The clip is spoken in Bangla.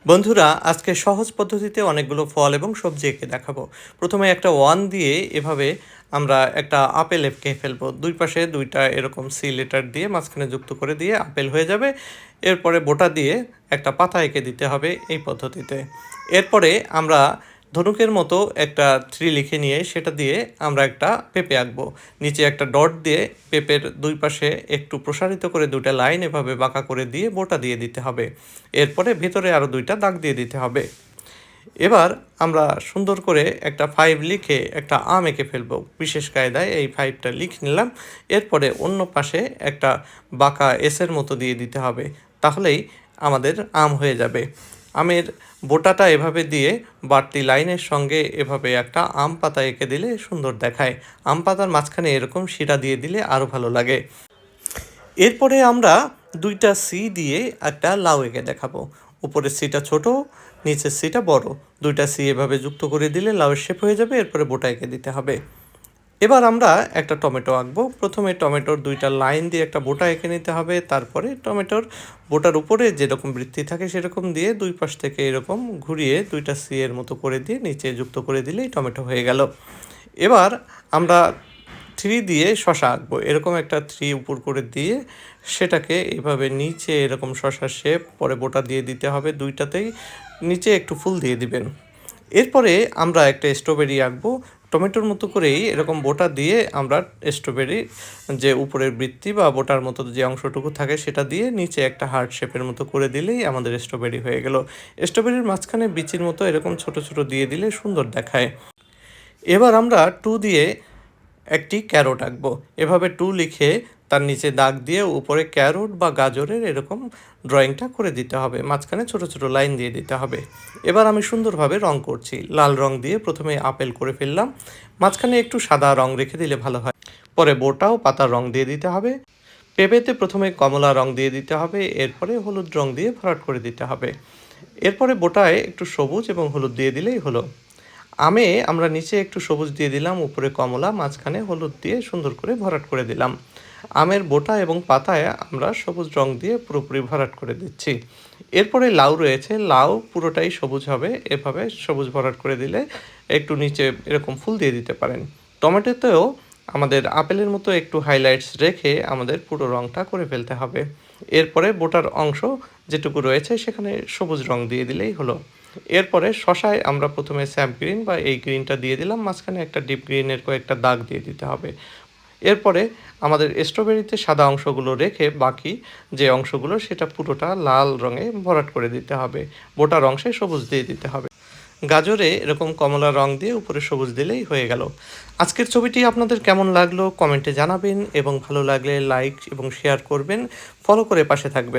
বন্ধুরা, আজকে সহজ পদ্ধতিতে অনেকগুলো ফল এবং সবজি এঁকে দেখাবো। প্রথমে একটা ওয়ান দিয়ে এভাবে আমরা একটা আপেল এঁকে ফেলবো। দুই পাশে দুইটা এরকম সি লেটার দিয়ে মাঝখানে যুক্ত করে দিয়ে আপেল হয়ে যাবে। এরপরে বোটা দিয়ে একটা পাতা এঁকে দিতে হবে এই পদ্ধতিতে। এরপরে আমরা ধনুকের মতো একটা থ্রি লিখে নিয়ে সেটা দিয়ে আমরা একটা পেঁপে আঁকবো। নিচে একটা ডট দিয়ে পেঁপের দুই পাশে একটু প্রসারিত করে দুইটা লাইন এভাবে বাঁকা করে দিয়ে বোটা দিয়ে দিতে হবে। এরপরে ভেতরে আরও দুইটা দাগ দিয়ে দিতে হবে। এবার আমরা সুন্দর করে একটা 5 লিখে একটা আম এঁকে ফেলবো। বিশেষ কায়দায় এই 5টা লিখে নিলাম। এরপরে অন্য পাশে একটা বাঁকা এসের মতো দিয়ে দিতে হবে। তাহলেই আমাদের আম হয়ে যাবে। আমের বোটাটা এভাবে দিয়ে বাড়তি লাইনের সঙ্গে এভাবে একটা আম পাতা এঁকে দিলে সুন্দর দেখায়। আম পাতার মাঝখানে এরকম শিরা দিয়ে দিলে আরও ভালো লাগে। এরপরে আমরা দুইটা সি দিয়ে একটা লাউ এঁকে দেখাবো। উপরের সিটা ছোট, নিচের সিটা বড়। দুইটা সি এভাবে যুক্ত করে দিলে লাউয়ের শেপ হয়ে যাবে। এরপরে বোটা এঁকে দিতে হবে। এবার আমরা একটা টমেটো আঁকবো। প্রথমে টমেটোর দুইটা লাইন দিয়ে একটা বোটা এঁকে নিতে হবে। তারপরে টমেটোর বোটার উপরে যেরকম বৃত্তি থাকে সেরকম দিয়ে দুই পাশ থেকে এরকম ঘুরিয়ে দুইটা সি এর মতো করে দিয়ে নিচে যুক্ত করে দিলেই টমেটো হয়ে গেল। এবার আমরা থ্রি দিয়ে শশা আঁকবো। এরকম একটা থ্রি উপর করে দিয়ে সেটাকে এভাবে নিচে এরকম শশার শেপ পরে বোটা দিয়ে দিতে হবে। দুইটাতেই নিচে একটু ফুল দিয়ে দিবেন। এরপরে আমরা একটা স্ট্রবেরি আঁকবো। টমেটোর মতো করেই এরকম বোটা দিয়ে আমরা স্ট্রবেরি যে উপরের বৃত্তি বা বোটার মতো যে অংশটুকু থাকে সেটা দিয়ে নিচে একটা হার্ট শেপের মতো করে দিলেই আমাদের স্ট্রবেরি হয়ে গেল। স্ট্রবেরির মাঝখানে বিচির মতো এরকম ছোট ছোট দিয়ে দিলে সুন্দর দেখায়। এবার আমরা টু দিয়ে একটি ক্যারট আঁকবো। এভাবে টু লিখে তার নিচে দাগ দিয়ে উপরে ক্যারট বা গাজরের এরকম ড্রয়িংটা করে দিতে হবে। মাঝখানে ছোট ছোট লাইন দিয়ে দিতে হবে। এবার আমি সুন্দরভাবে রং করছি। লাল রং দিয়ে প্রথমে আপেল করে ফেললাম। মাঝখানে একটু সাদা রং রেখে দিলে ভালো হয়। পরে বোটাও পাতার রং দিয়ে দিতে হবে। পেঁপেতে প্রথমে কমলা রং দিয়ে দিতে হবে। এরপরে হলুদ রং দিয়ে ভরাট করে দিতে হবে। এরপরে বোটায় একটু সবুজ এবং হলুদ দিয়ে দিলেই হলো। আমে আমরা নিচে একটু সবুজ দিয়ে দিলাম, উপরে কমলা, মাঝখানে হলুদ দিয়ে সুন্দর করে ভরাট করে দিলাম। আমের বোটা এবং পাতায় আমরা সবুজ রং দিয়ে পুরোপুরি ভরাট করে দিচ্ছি। এরপরে লাউ রয়েছে, লাউ পুরোটাই সবুজ হবে। এভাবে সবুজ ভরাট করে দিলে একটু নিচে এরকম ফুল দিয়ে দিতে পারেন। টমেটোতেও আমাদের আপেলের মতো একটু হাইলাইটস রেখে আমাদের পুরো রংটা করে ফেলতে হবে। এরপরে বোটার অংশ যেটুকু রয়েছে সেখানে সবুজ রং দিয়ে দিলেই হলো। এরপরে শশায় আমরা প্রথমে স্যাপ গ্রিন বা এই গ্রিনটা দিয়ে দিলাম, মাঝখানে একটা ডিপ গ্রিনের কয়েকটা দাগ দিয়ে দিতে হবে। এরপরে আমাদের স্ট্রবেরিতে সাদা অংশগুলো রেখে বাকি যে অংশগুলো সেটা পুরোটা লাল রঙে ভরাট করে দিতে হবে। বোটার অংশে সবুজ দিয়ে দিতে হবে। গাজরে এরকম কমলা রং দিয়ে উপরে সবুজ দিলেই হয়ে গেল। আজকের ছবিটি আপনাদের কেমন লাগলো কমেন্টে জানাবেন এবং ভালো লাগলে লাইক এবং শেয়ার করবেন, ফলো করে পাশে থাকবেন।